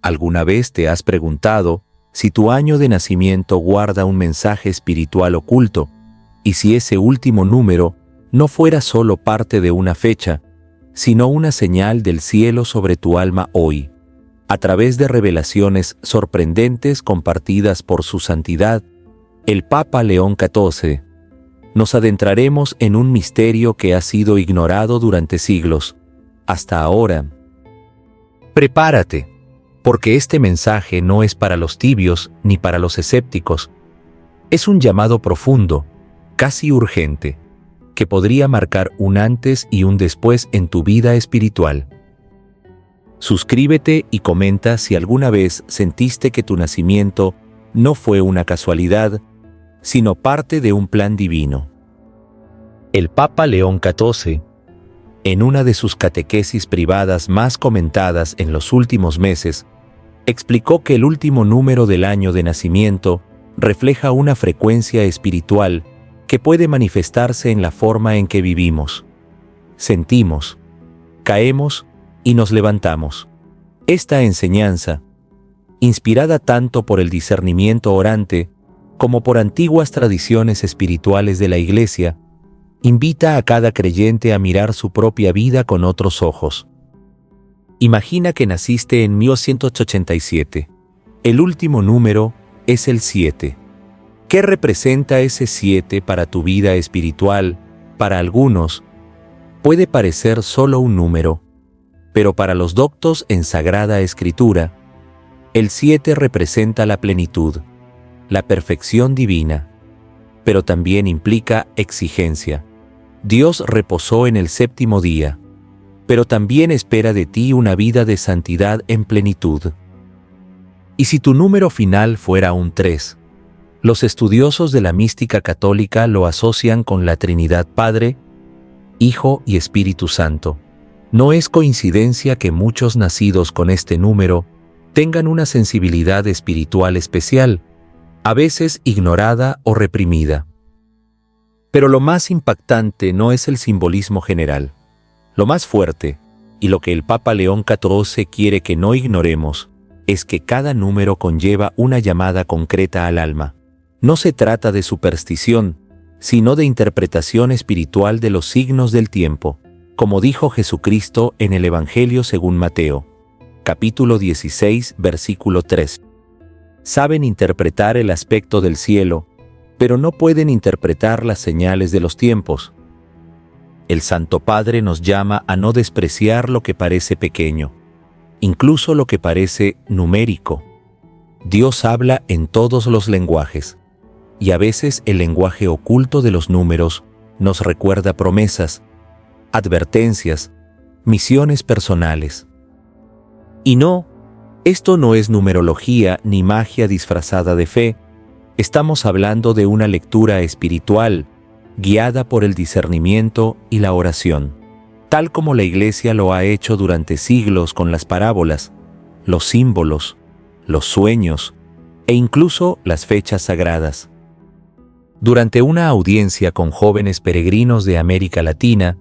¿Alguna vez te has preguntado si tu año de nacimiento guarda un mensaje espiritual oculto y si ese último número no fuera solo parte de una fecha, sino una señal del cielo sobre tu alma hoy? A través de revelaciones sorprendentes compartidas por su santidad, el Papa León XIV, nos adentraremos en un misterio que ha sido ignorado durante siglos, hasta ahora. Prepárate, porque este mensaje no es para los tibios ni para los escépticos. Es un llamado profundo, casi urgente, que podría marcar un antes y un después en tu vida espiritual. Suscríbete y comenta si alguna vez sentiste que tu nacimiento no fue una casualidad, sino parte de un plan divino. El Papa León XIV, en una de sus catequesis privadas más comentadas en los últimos meses, explicó que el último número del año de nacimiento refleja una frecuencia espiritual que puede manifestarse en la forma en que vivimos, sentimos, caemos y nos levantamos. Esta enseñanza, inspirada tanto por el discernimiento orante como por antiguas tradiciones espirituales de la Iglesia, invita a cada creyente a mirar su propia vida con otros ojos. Imagina que naciste en 1987. El último número es el 7. ¿Qué representa ese 7 para tu vida espiritual? Para algunos, puede parecer solo un número, pero para los doctos en Sagrada Escritura, el 7 representa la plenitud, la perfección divina, pero también implica exigencia. Dios reposó en el séptimo día, pero también espera de ti una vida de santidad en plenitud. Y si tu número final fuera un 3, los estudiosos de la mística católica lo asocian con la Trinidad Padre, Hijo y Espíritu Santo. No es coincidencia que muchos nacidos con este número tengan una sensibilidad espiritual especial, a veces ignorada o reprimida. Pero lo más impactante no es el simbolismo general. Lo más fuerte, y lo que el Papa León XIV quiere que no ignoremos, es que cada número conlleva una llamada concreta al alma. No se trata de superstición, sino de interpretación espiritual de los signos del tiempo, como dijo Jesucristo en el Evangelio según Mateo, capítulo 16, versículo 3. Saben interpretar el aspecto del cielo, pero no pueden interpretar las señales de los tiempos. El Santo Padre nos llama a no despreciar lo que parece pequeño, incluso lo que parece numérico. Dios habla en todos los lenguajes, y a veces el lenguaje oculto de los números nos recuerda promesas, advertencias, misiones personales. Y no, esto no es numerología ni magia disfrazada de fe. Estamos hablando de una lectura espiritual, guiada por el discernimiento y la oración, tal como la Iglesia lo ha hecho durante siglos con las parábolas, los símbolos, los sueños e incluso las fechas sagradas. Durante una audiencia con jóvenes peregrinos de América Latina,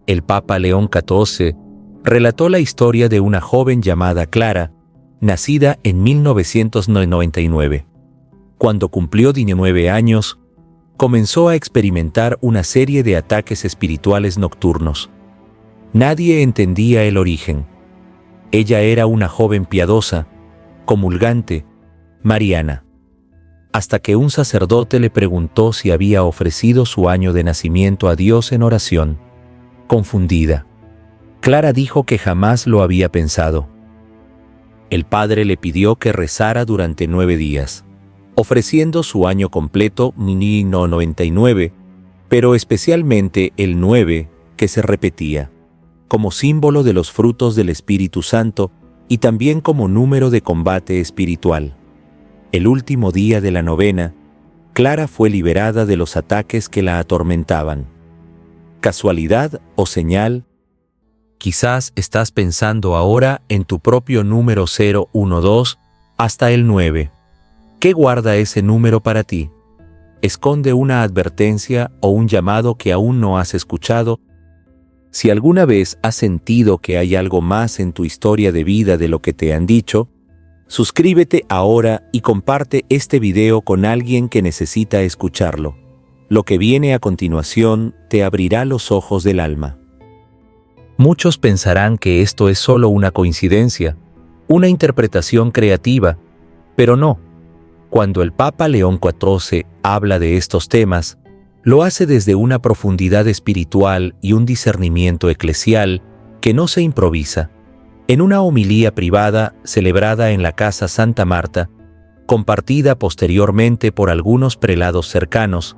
el Papa León XIV relató la historia de una joven llamada Clara, nacida en 1999. Cuando cumplió 19 años, comenzó a experimentar una serie de ataques espirituales nocturnos. Nadie entendía el origen. Ella era una joven piadosa, comulgante, mariana. Hasta que un sacerdote le preguntó si había ofrecido su año de nacimiento a Dios en oración. Confundida, Clara dijo que jamás lo había pensado. El padre le pidió que rezara durante 9 días, ofreciendo su año completo 99, pero especialmente el 9 que se repetía, como símbolo de los frutos del Espíritu Santo y también como número de combate espiritual. El último día de la novena, Clara fue liberada de los ataques que la atormentaban. ¿Casualidad o señal? Quizás estás pensando ahora en tu propio número 012 hasta el 9. ¿Qué guarda ese número para ti? ¿Esconde una advertencia o un llamado que aún no has escuchado? Si alguna vez has sentido que hay algo más en tu historia de vida de lo que te han dicho, Suscríbete ahora y comparte este video con alguien que necesita escucharlo. Lo que viene a continuación te abrirá los ojos del alma. Muchos pensarán que esto es solo una coincidencia, una interpretación creativa, pero no. Cuando el Papa León XIV habla de estos temas, lo hace desde una profundidad espiritual y un discernimiento eclesial que no se improvisa. En una homilía privada celebrada en la Casa Santa Marta, compartida posteriormente por algunos prelados cercanos,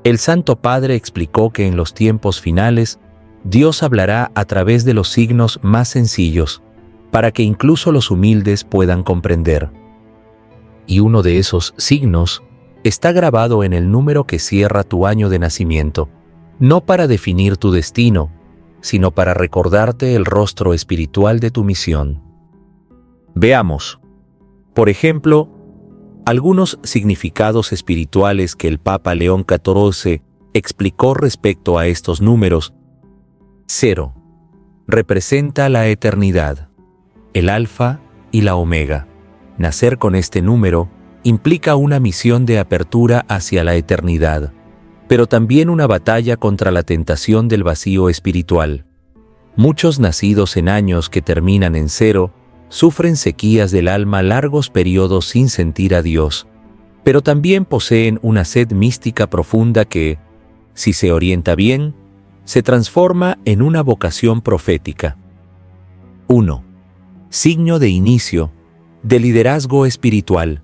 el Santo Padre explicó que en los tiempos finales Dios hablará a través de los signos más sencillos, para que incluso los humildes puedan comprender. Y uno de esos signos está grabado en el número que cierra tu año de nacimiento, no para definir tu destino, sino para recordarte el rostro espiritual de tu misión. Veamos, por ejemplo, algunos significados espirituales que el Papa León XIV explicó respecto a estos números. 0. Representa la eternidad, el alfa y la omega. Nacer con este número implica una misión de apertura hacia la eternidad, pero también una batalla contra la tentación del vacío espiritual. Muchos nacidos en años que terminan en 0 sufren sequías del alma largos periodos sin sentir a Dios, pero también poseen una sed mística profunda que, si se orienta bien, se transforma en una vocación profética. 1. Signo de inicio, de liderazgo espiritual,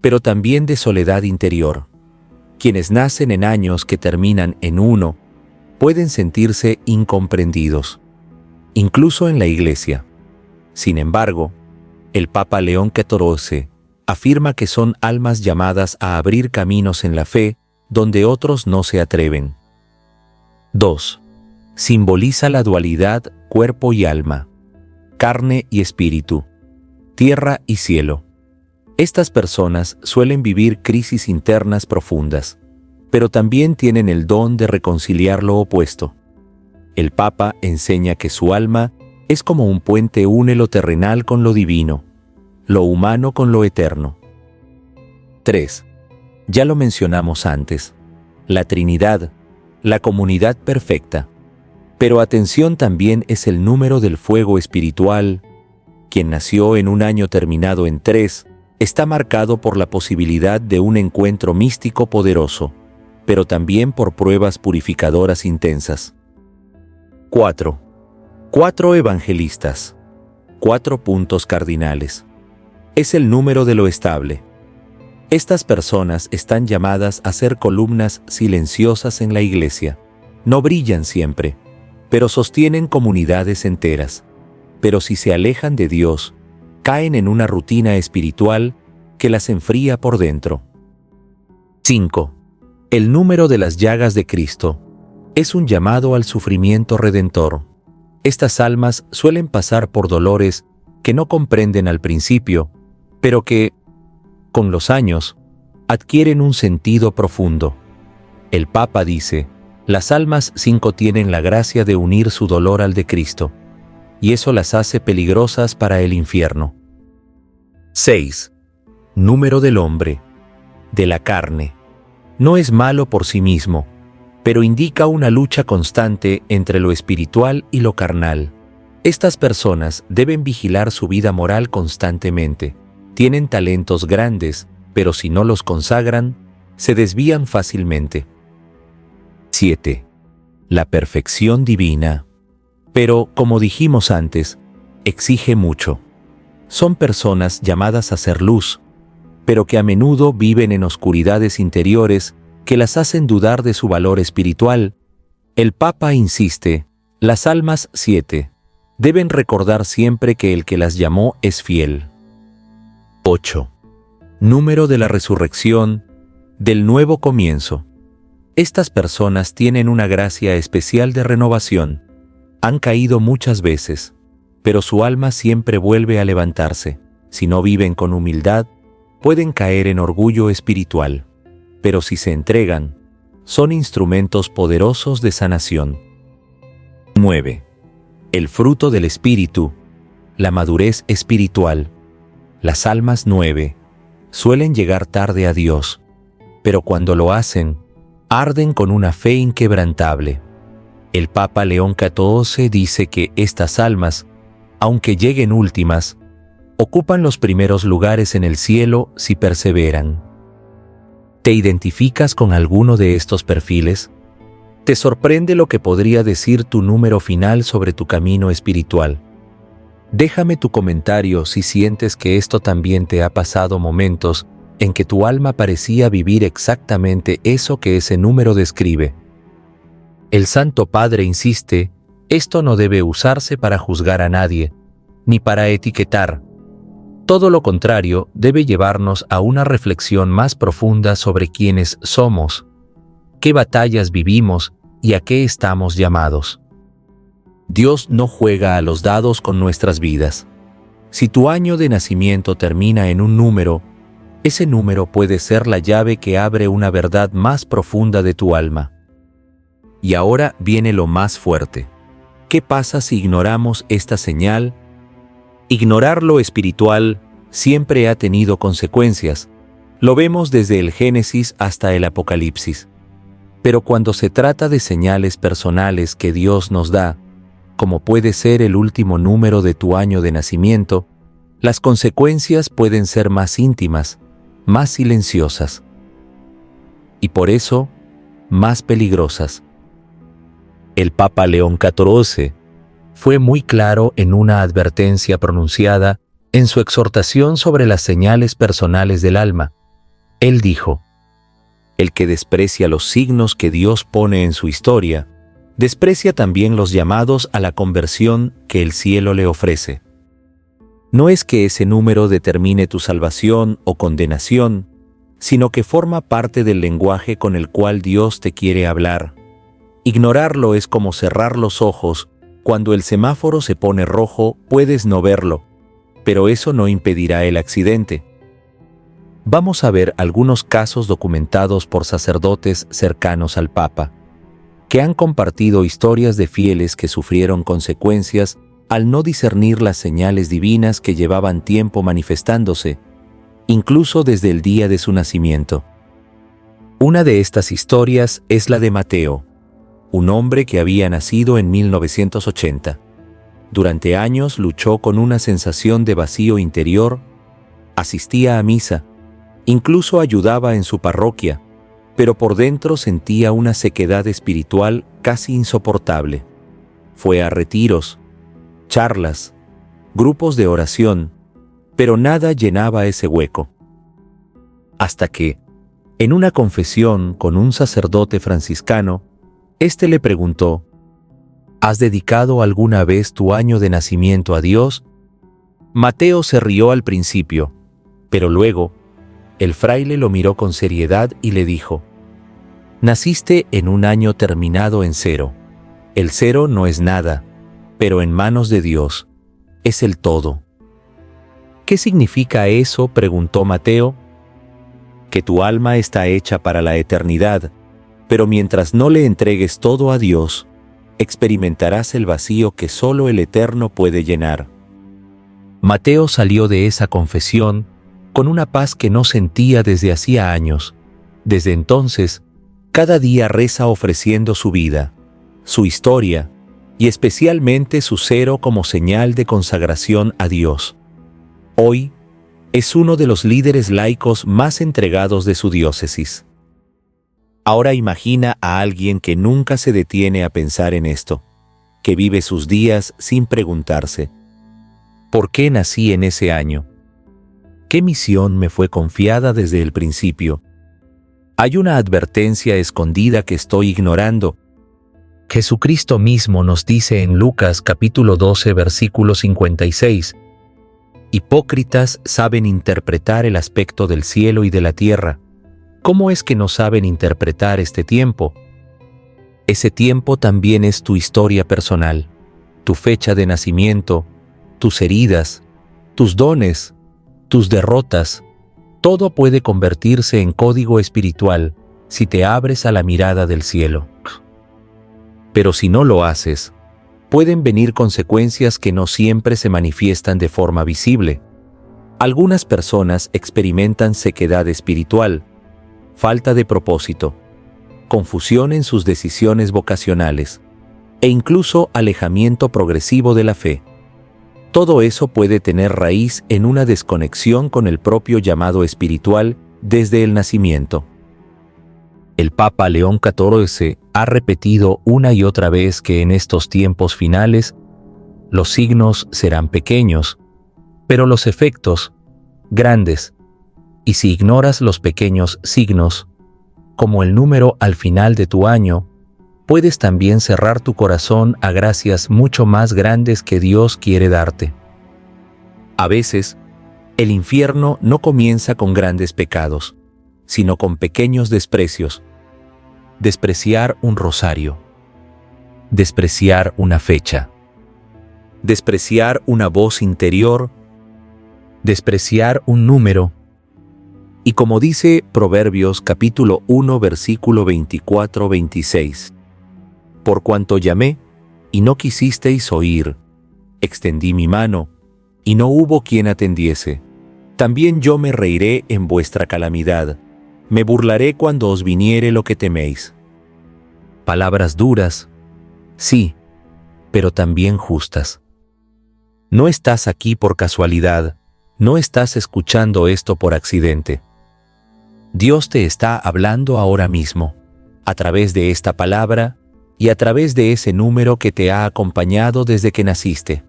pero también de soledad interior. Quienes nacen en años que terminan en 1 pueden sentirse incomprendidos, incluso en la Iglesia. Sin embargo, el Papa León XIV afirma que son almas llamadas a abrir caminos en la fe donde otros no se atreven. 2. Simboliza la dualidad cuerpo y alma, carne y espíritu, tierra y cielo. Estas personas suelen vivir crisis internas profundas, pero también tienen el don de reconciliar lo opuesto. El Papa enseña que su alma es como un puente, une lo terrenal con lo divino, lo humano con lo eterno. 3. Ya lo mencionamos antes, la Trinidad, la comunidad perfecta. Pero atención, también es el número del fuego espiritual. Quien nació en un año terminado en 3 está marcado por la posibilidad de un encuentro místico poderoso, pero también por pruebas purificadoras intensas. 4. 4 evangelistas. 4 puntos cardinales. Es el número de lo estable. Estas personas están llamadas a ser columnas silenciosas en la Iglesia. No brillan siempre, pero sostienen comunidades enteras. Pero si se alejan de Dios, caen en una rutina espiritual que las enfría por dentro. 5. El número de las llagas de Cristo es un llamado al sufrimiento redentor. Estas almas suelen pasar por dolores que no comprenden al principio, pero que, con los años, adquieren un sentido profundo. El Papa dice, las almas 5 tienen la gracia de unir su dolor al de Cristo, y eso las hace peligrosas para el infierno. 6. Número del hombre, de la carne. No es malo por sí mismo, pero indica una lucha constante entre lo espiritual y lo carnal. Estas personas deben vigilar su vida moral constantemente. Tienen talentos grandes, pero si no los consagran, se desvían fácilmente. 7. La perfección divina. Pero, como dijimos antes, exige mucho. Son personas llamadas a ser luz, pero que a menudo viven en oscuridades interiores que las hacen dudar de su valor espiritual. El Papa insiste, las almas 7 deben recordar siempre que el que las llamó es fiel. 8. Número de la resurrección, del nuevo comienzo. Estas personas tienen una gracia especial de renovación. Han caído muchas veces, pero su alma siempre vuelve a levantarse. Si no viven con humildad, pueden caer en orgullo espiritual, pero si se entregan, son instrumentos poderosos de sanación. 9. El fruto del Espíritu, la madurez espiritual. Las almas 9 suelen llegar tarde a Dios, pero cuando lo hacen, arden con una fe inquebrantable. El Papa León XIV dice que estas almas, aunque lleguen últimas, ocupan los primeros lugares en el cielo si perseveran. ¿Te identificas con alguno de estos perfiles? ¿Te sorprende lo que podría decir tu número final sobre tu camino espiritual? Déjame tu comentario si sientes que esto también te ha pasado momentos en que tu alma parecía vivir exactamente eso que ese número describe. El Santo Padre insiste, esto no debe usarse para juzgar a nadie, ni para etiquetar. Todo lo contrario debe llevarnos a una reflexión más profunda sobre quiénes somos, qué batallas vivimos y a qué estamos llamados. Dios no juega a los dados con nuestras vidas. Si tu año de nacimiento termina en un número, ese número puede ser la llave que abre una verdad más profunda de tu alma. Y ahora viene lo más fuerte. ¿Qué pasa si ignoramos esta señal? Ignorar lo espiritual siempre ha tenido consecuencias. Lo vemos desde el Génesis hasta el Apocalipsis. Pero cuando se trata de señales personales que Dios nos da, como puede ser el último número de tu año de nacimiento, las consecuencias pueden ser más íntimas, más silenciosas. Y por eso, más peligrosas. El Papa León XIV fue muy claro en una advertencia pronunciada en su exhortación sobre las señales personales del alma. Él dijo: el que desprecia los signos que Dios pone en su historia, desprecia también los llamados a la conversión que el cielo le ofrece. No es que ese número determine tu salvación o condenación, sino que forma parte del lenguaje con el cual Dios te quiere hablar. Ignorarlo es como cerrar los ojos. Cuando el semáforo se pone rojo, puedes no verlo, pero eso no impedirá el accidente. Vamos a ver algunos casos documentados por sacerdotes cercanos al Papa, que han compartido historias de fieles que sufrieron consecuencias al no discernir las señales divinas que llevaban tiempo manifestándose, incluso desde el día de su nacimiento. Una de estas historias es la de Mateo, un hombre que había nacido en 1980. Durante años luchó con una sensación de vacío interior, asistía a misa, incluso ayudaba en su parroquia, pero por dentro sentía una sequedad espiritual casi insoportable. Fue a retiros, charlas, grupos de oración, pero nada llenaba ese hueco. Hasta que, en una confesión con un sacerdote franciscano, éste le preguntó: ¿has dedicado alguna vez tu año de nacimiento a Dios? Mateo se rió al principio, pero luego, el fraile lo miró con seriedad y le dijo: naciste en un año terminado en 0. El 0 no es nada, pero en manos de Dios, es el todo. ¿Qué significa eso?, preguntó Mateo. Que tu alma está hecha para la eternidad, pero mientras no le entregues todo a Dios, experimentarás el vacío que solo el Eterno puede llenar. Mateo salió de esa confesión con una paz que no sentía desde hacía años. Desde entonces, cada día reza ofreciendo su vida, su historia y especialmente su 0 como señal de consagración a Dios. Hoy, es uno de los líderes laicos más entregados de su diócesis. Ahora imagina a alguien que nunca se detiene a pensar en esto, que vive sus días sin preguntarse: ¿por qué nací en ese año? ¿Qué misión me fue confiada desde el principio? Hay una advertencia escondida que estoy ignorando. Jesucristo mismo nos dice en Lucas capítulo 12 versículo 56: hipócritas saben interpretar el aspecto del cielo y de la tierra. ¿Cómo es que no saben interpretar este tiempo? Ese tiempo también es tu historia personal, tu fecha de nacimiento, tus heridas, tus dones, tus derrotas. Todo puede convertirse en código espiritual si te abres a la mirada del cielo. Pero si no lo haces, pueden venir consecuencias que no siempre se manifiestan de forma visible. Algunas personas experimentan sequedad espiritual, falta de propósito, confusión en sus decisiones vocacionales e incluso alejamiento progresivo de la fe. Todo eso puede tener raíz en una desconexión con el propio llamado espiritual desde el nacimiento. El Papa León XIV ha repetido una y otra vez que en estos tiempos finales los signos serán pequeños, pero los efectos grandes, y si ignoras los pequeños signos, como el número al final de tu año, puedes también cerrar tu corazón a gracias mucho más grandes que Dios quiere darte. A veces, el infierno no comienza con grandes pecados, sino con pequeños desprecios. Despreciar un rosario, despreciar una fecha, despreciar una voz interior, despreciar un número. Y como dice Proverbios capítulo 1 versículo 24-26, por cuanto llamé y no quisisteis oír, extendí mi mano y no hubo quien atendiese. También yo me reiré en vuestra calamidad, me burlaré cuando os viniere lo que teméis. Palabras duras, sí, pero también justas. No estás aquí por casualidad, no estás escuchando esto por accidente. Dios te está hablando ahora mismo, a través de esta palabra y a través de ese número que te ha acompañado desde que naciste.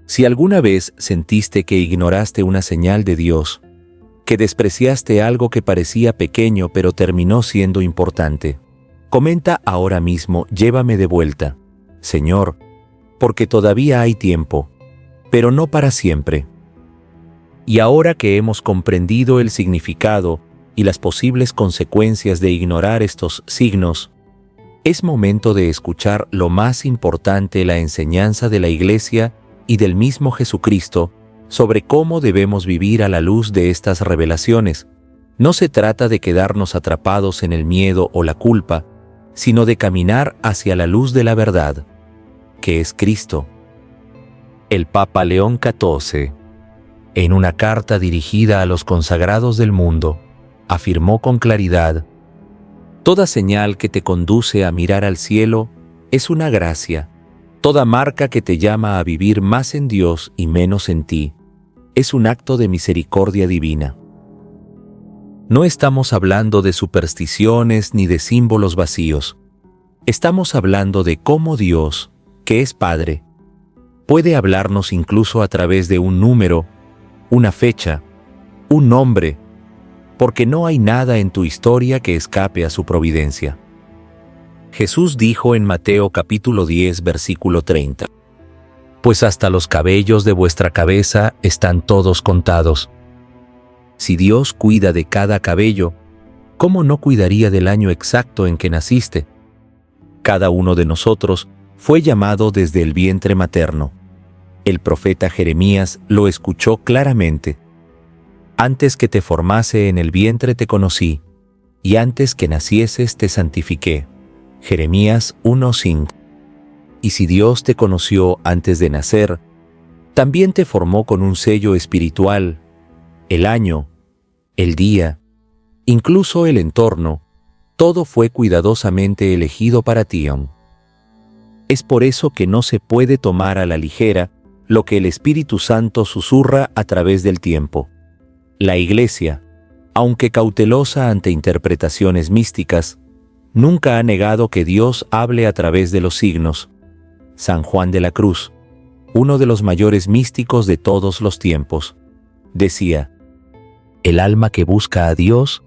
Si alguna vez sentiste que ignoraste una señal de Dios, que despreciaste algo que parecía pequeño pero terminó siendo importante, comenta ahora mismo: llévame de vuelta, Señor, porque todavía hay tiempo, pero no para siempre. Y ahora que hemos comprendido el significado y las posibles consecuencias de ignorar estos signos, es momento de escuchar lo más importante, la enseñanza de la Iglesia y del mismo Jesucristo sobre cómo debemos vivir a la luz de estas revelaciones. No se trata de quedarnos atrapados en el miedo o la culpa, sino de caminar hacia la luz de la verdad, que es Cristo. El Papa León XIV, en una carta dirigida a los consagrados del mundo, afirmó con claridad: toda señal que te conduce a mirar al cielo es una gracia. Toda marca que te llama a vivir más en Dios y menos en ti es un acto de misericordia divina. No estamos hablando de supersticiones ni de símbolos vacíos. Estamos hablando de cómo Dios, que es Padre, puede hablarnos incluso a través de un número, una fecha, un nombre, porque no hay nada en tu historia que escape a su providencia. Jesús dijo en Mateo capítulo 10 versículo 30: pues hasta los cabellos de vuestra cabeza están todos contados. Si Dios cuida de cada cabello, ¿cómo no cuidaría del año exacto en que naciste? Cada uno de nosotros fue llamado desde el vientre materno. El profeta Jeremías lo escuchó claramente: antes que te formase en el vientre te conocí, y antes que nacieses te santifiqué. Jeremías 1:5. Y si Dios te conoció antes de nacer, también te formó con un sello espiritual, el año, el día, incluso el entorno, todo fue cuidadosamente elegido para ti. Es por eso que no se puede tomar a la ligera lo que el Espíritu Santo susurra a través del tiempo. La Iglesia, aunque cautelosa ante interpretaciones místicas, nunca ha negado que Dios hable a través de los signos. San Juan de la Cruz, uno de los mayores místicos de todos los tiempos, decía: el alma que busca a Dios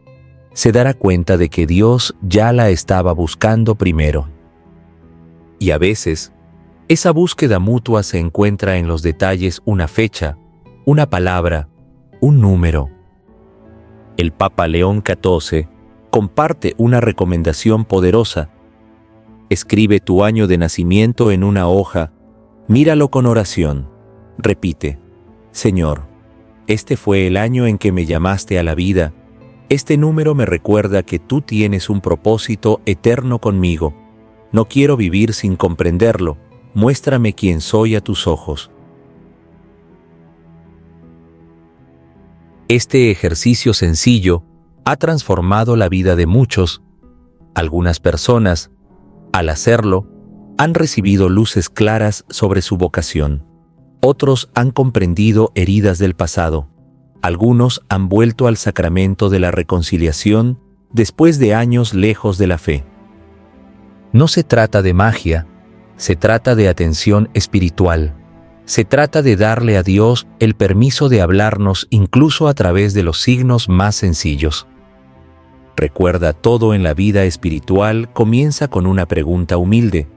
se dará cuenta de que Dios ya la estaba buscando primero. Y a veces, esa búsqueda mutua se encuentra en los detalles: una fecha, una palabra, un número. El Papa León XIV comparte una recomendación poderosa: escribe tu año de nacimiento en una hoja, míralo con oración, repite: Señor, este fue el año en que me llamaste a la vida, este número me recuerda que tú tienes un propósito eterno conmigo, no quiero vivir sin comprenderlo, muéstrame quién soy a tus ojos. Este ejercicio sencillo ha transformado la vida de muchos. Algunas personas, al hacerlo, han recibido luces claras sobre su vocación. Otros han comprendido heridas del pasado. Algunos han vuelto al sacramento de la reconciliación después de años lejos de la fe. No se trata de magia, se trata de atención espiritual. Se trata de darle a Dios el permiso de hablarnos incluso a través de los signos más sencillos. Recuerda, todo en la vida espiritual comienza con una pregunta humilde.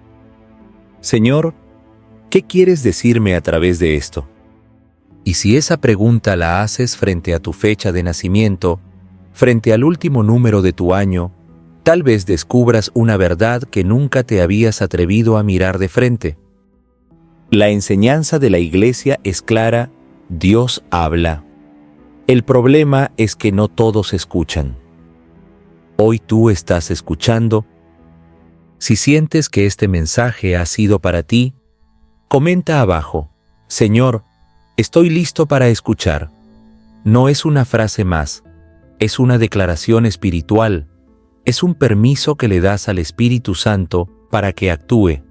Señor, ¿qué quieres decirme a través de esto? Y si esa pregunta la haces frente a tu fecha de nacimiento, frente al último número de tu año, tal vez descubras una verdad que nunca te habías atrevido a mirar de frente. La enseñanza de la Iglesia es clara: Dios habla. El problema es que no todos escuchan. Hoy tú estás escuchando. Si sientes que este mensaje ha sido para ti, comenta abajo: Señor, estoy listo para escuchar. No es una frase más, es una declaración espiritual, es un permiso que le das al Espíritu Santo para que actúe.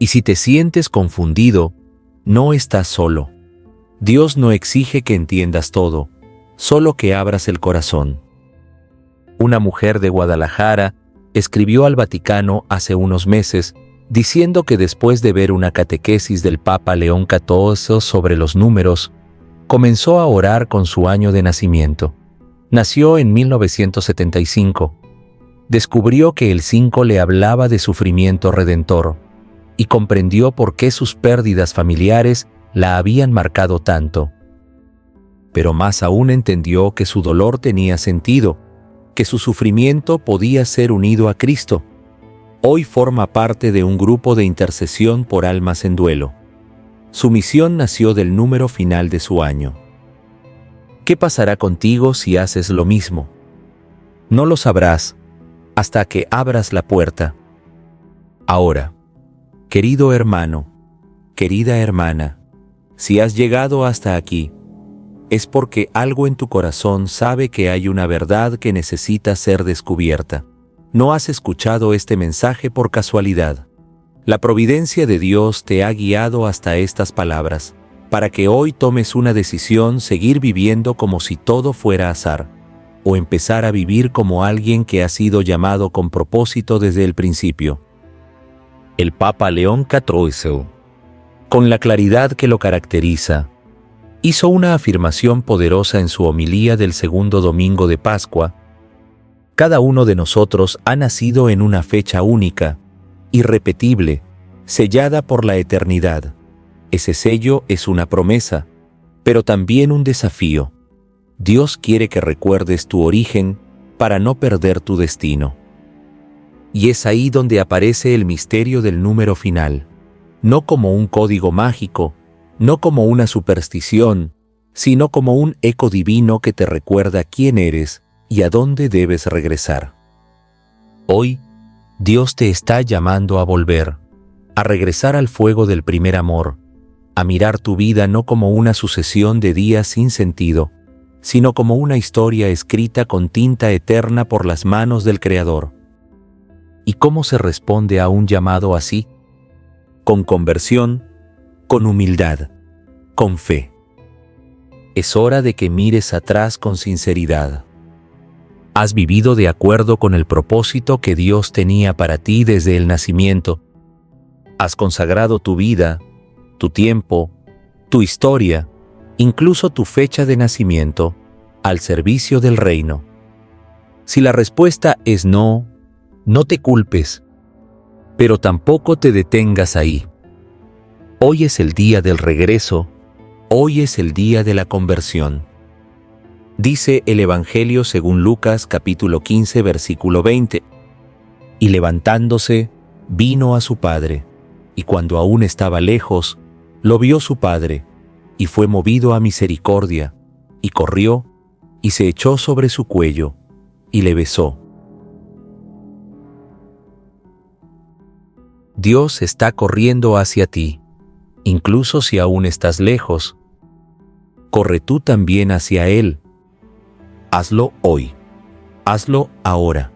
Y si te sientes confundido, no estás solo. Dios no exige que entiendas todo, solo que abras el corazón. Una mujer de Guadalajara escribió al Vaticano hace unos meses diciendo que después de ver una catequesis del Papa León XIV sobre los números, comenzó a orar con su año de nacimiento. Nació en 1975. Descubrió que el 5 le hablaba de sufrimiento redentor y comprendió por qué sus pérdidas familiares la habían marcado tanto. Pero más aún entendió que su dolor tenía sentido, que su sufrimiento podía ser unido a Cristo. Hoy forma parte de un grupo de intercesión por almas en duelo. Su misión nació del número final de su año. ¿Qué pasará contigo si haces lo mismo? No lo sabrás hasta que abras la puerta. Ahora, querido hermano, querida hermana, si has llegado hasta aquí, es porque algo en tu corazón sabe que hay una verdad que necesita ser descubierta. No has escuchado este mensaje por casualidad. La providencia de Dios te ha guiado hasta estas palabras, para que hoy tomes una decisión: seguir viviendo como si todo fuera azar, o empezar a vivir como alguien que ha sido llamado con propósito desde el principio. El Papa León XIV, con la claridad que lo caracteriza, hizo una afirmación poderosa en su homilía del segundo domingo de Pascua. Cada uno de nosotros ha nacido en una fecha única, irrepetible, sellada por la eternidad. Ese sello es una promesa, pero también un desafío. Dios quiere que recuerdes tu origen para no perder tu destino. Y es ahí donde aparece el misterio del número final, no como un código mágico, no como una superstición, sino como un eco divino que te recuerda quién eres y a dónde debes regresar. Hoy, Dios te está llamando a volver, a regresar al fuego del primer amor, a mirar tu vida no como una sucesión de días sin sentido, sino como una historia escrita con tinta eterna por las manos del Creador. ¿Y cómo se responde a un llamado así? Con conversión, con humildad, con fe. Es hora de que mires atrás con sinceridad. Has vivido de acuerdo con el propósito que Dios tenía para ti desde el nacimiento. Has consagrado tu vida, tu tiempo, tu historia, incluso tu fecha de nacimiento, al servicio del reino. Si la respuesta es no, no te culpes, pero tampoco te detengas ahí. Hoy es el día del regreso, hoy es el día de la conversión. Dice el Evangelio según Lucas capítulo 15 versículo 20. Y levantándose, vino a su padre, y cuando aún estaba lejos, lo vio su padre, y fue movido a misericordia, y corrió, y se echó sobre su cuello, y le besó. Dios está corriendo hacia ti, incluso si aún estás lejos. corre tú también hacia Él. Hazlo hoy. Hazlo ahora.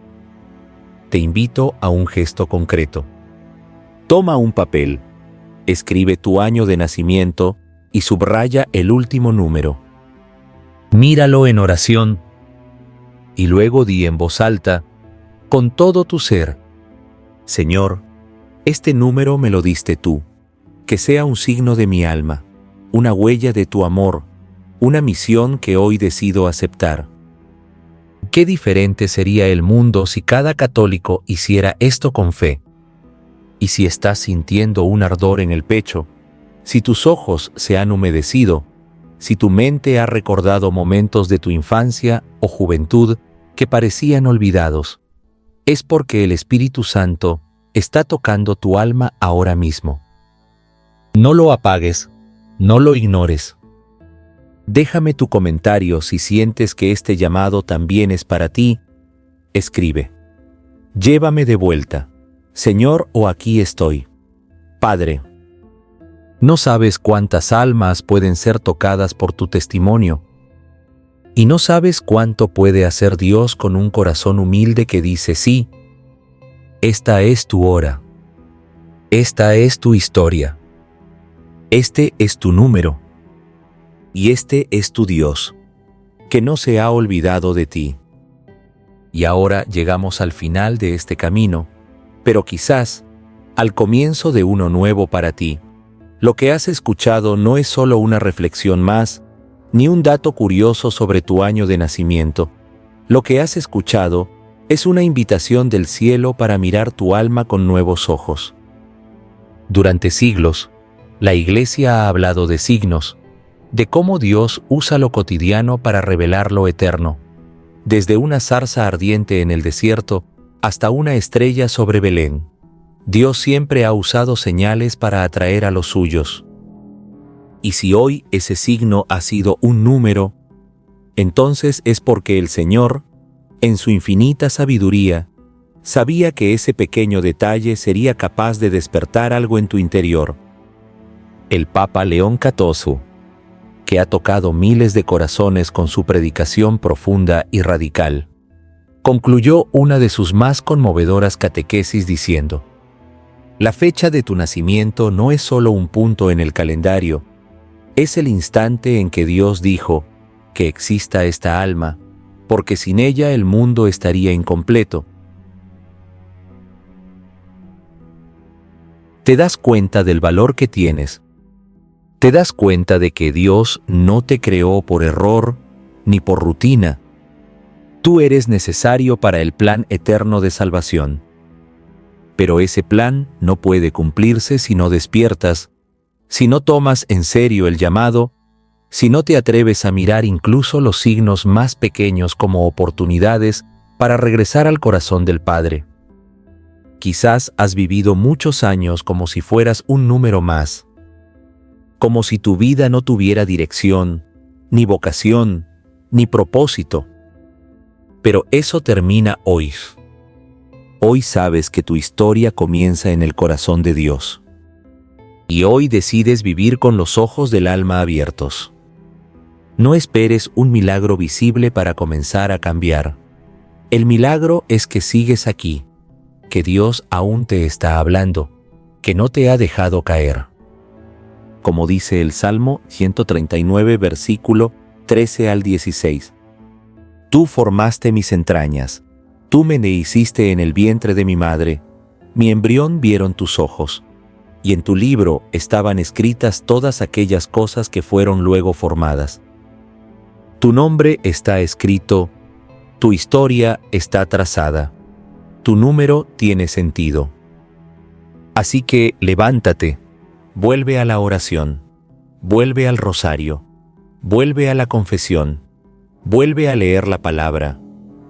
Te invito a un gesto concreto. Toma un papel, escribe tu año de nacimiento y subraya el último número. Míralo en oración y luego di en voz alta, con todo tu ser: Señor, este número me lo diste tú, que sea un signo de mi alma, una huella de tu amor, una misión que hoy decido aceptar. Qué diferente sería el mundo si cada católico hiciera esto con fe. Y si estás sintiendo un ardor en el pecho, si tus ojos se han humedecido, si tu mente ha recordado momentos de tu infancia o juventud que parecían olvidados, es porque el Espíritu Santo está tocando tu alma ahora mismo. No lo apagues, no lo ignores. Déjame tu comentario si sientes que este llamado también es para ti. Escribe: llévame de vuelta, Señor, o aquí estoy. Padre, no sabes cuántas almas pueden ser tocadas por tu testimonio, y no sabes cuánto puede hacer Dios con un corazón humilde que dice sí. Esta es tu hora. Esta es tu historia. Este es tu número. Y este es tu Dios, que no se ha olvidado de ti. Y ahora llegamos al final de este camino, pero quizás al comienzo de uno nuevo para ti. Lo que has escuchado no es solo una reflexión más, ni un dato curioso sobre tu año de nacimiento. Lo que has escuchado es una invitación del cielo para mirar tu alma con nuevos ojos. Durante siglos, la Iglesia ha hablado de signos, de cómo Dios usa lo cotidiano para revelar lo eterno, desde una zarza ardiente en el desierto hasta una estrella sobre Belén. Dios siempre ha usado señales para atraer a los suyos. Y si hoy ese signo ha sido un número, entonces es porque el Señor, en su infinita sabiduría, sabía que ese pequeño detalle sería capaz de despertar algo en tu interior. El Papa León XIV, que ha tocado miles de corazones con su predicación profunda y radical, concluyó una de sus más conmovedoras catequesis diciendo: la fecha de tu nacimiento no es solo un punto en el calendario, es el instante en que Dios dijo que exista esta alma, porque sin ella el mundo estaría incompleto. ¿Te das cuenta del valor que tienes? ¿Te das cuenta de que Dios no te creó por error ni por rutina? Tú eres necesario para el plan eterno de salvación. Pero ese plan no puede cumplirse si no despiertas, si no tomas en serio el llamado, si no te atreves a mirar incluso los signos más pequeños como oportunidades para regresar al corazón del Padre. Quizás has vivido muchos años como si fueras un número más, como si tu vida no tuviera dirección, ni vocación, ni propósito. Pero eso termina hoy. Hoy sabes que tu historia comienza en el corazón de Dios. Y hoy decides vivir con los ojos del alma abiertos. No esperes un milagro visible para comenzar a cambiar. El milagro es que sigues aquí, que Dios aún te está hablando, que no te ha dejado caer. Como dice el Salmo 139, versículo 13 al 16. Tú formaste mis entrañas, tú me hiciste en el vientre de mi madre, mi embrión vieron tus ojos, y en tu libro estaban escritas todas aquellas cosas que fueron luego formadas. Tu nombre está escrito, tu historia está trazada, tu número tiene sentido. Así que levántate, vuelve a la oración, vuelve al rosario, vuelve a la confesión, vuelve a leer la palabra,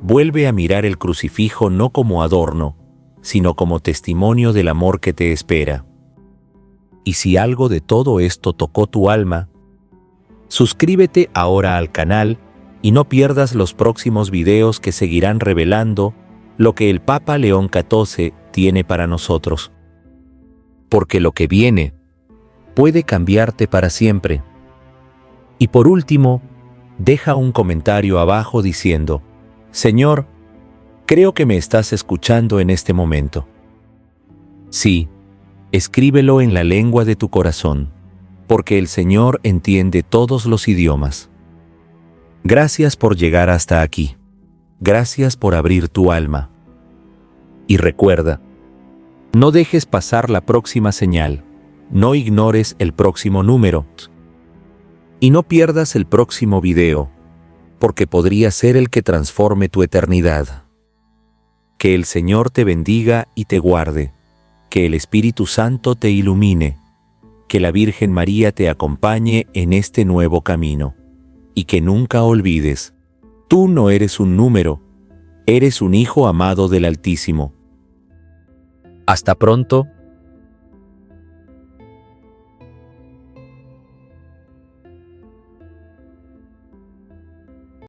vuelve a mirar el crucifijo no como adorno, sino como testimonio del amor que te espera. Y si algo de todo esto tocó tu alma, suscríbete ahora al canal y no pierdas los próximos videos que seguirán revelando lo que el Papa León XIV tiene para nosotros. Porque lo que viene puede cambiarte para siempre. Y por último, deja un comentario abajo diciendo: Señor, creo que me estás escuchando en este momento. Sí, escríbelo en la lengua de tu corazón, porque el Señor entiende todos los idiomas. Gracias por llegar hasta aquí. Gracias por abrir tu alma. Y recuerda, no dejes pasar la próxima señal, no ignores el próximo número, y no pierdas el próximo video, porque podría ser el que transforme tu eternidad. Que el Señor te bendiga y te guarde, que el Espíritu Santo te ilumine, que la Virgen María te acompañe en este nuevo camino, y que nunca olvides, tú no eres un número, eres un hijo amado del Altísimo. Hasta pronto.